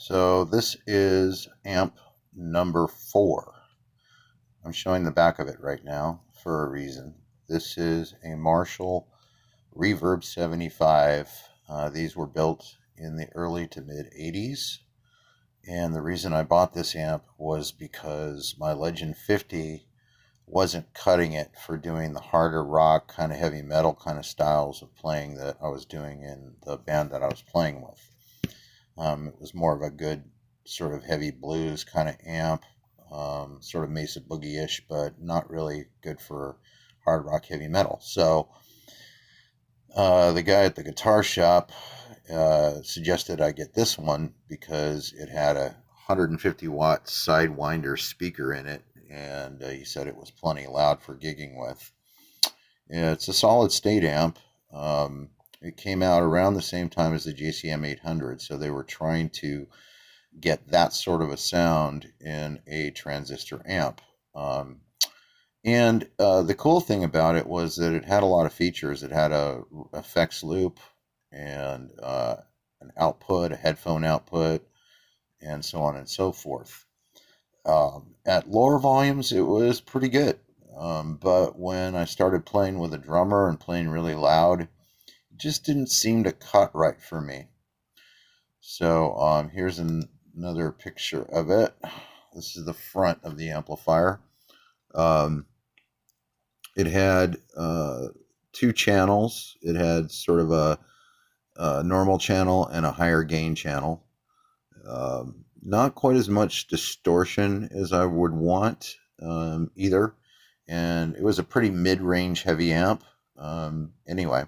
So this is amp number 4. I'm showing the back of it right now for a reason. This is a Marshall Reverb 75. These were built in the early to mid 80s. And the reason I bought this amp was because my Legend 50 wasn't cutting it for doing the harder rock, kind of heavy metal kind of styles of playing that I was doing in the band that I was playing with. It was more of a good sort of heavy blues kind of amp, sort of Mesa Boogie-ish, but not really good for hard rock heavy metal. So the guy at the guitar shop suggested I get this one because it had a 150 watt Sidewinder speaker in it, and he said it was plenty loud for gigging with. It's a solid state amp. It came out around the same time as the JCM 800, so they were trying to get that sort of a sound in a transistor amp. And the cool thing about it was that it had a lot of features. It had a effects loop and an output, a headphone output, and so on and so forth. At lower volumes, it was pretty good. But when I started playing with a drummer and playing really loud, it just didn't seem to cut right for me. So here's another picture of it. This is the front of the amplifier. It had 2 channels. It had sort of a normal channel and a higher gain channel. Not quite as much distortion as I would want either. And it was a pretty mid-range heavy amp. Anyway,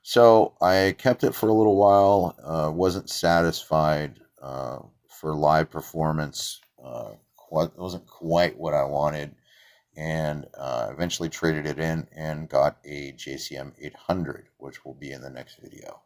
so I kept it for a little while. Wasn't satisfied for live performance. It wasn't quite what I wanted. And eventually traded it in and got a JCM 800, which will be in the next video.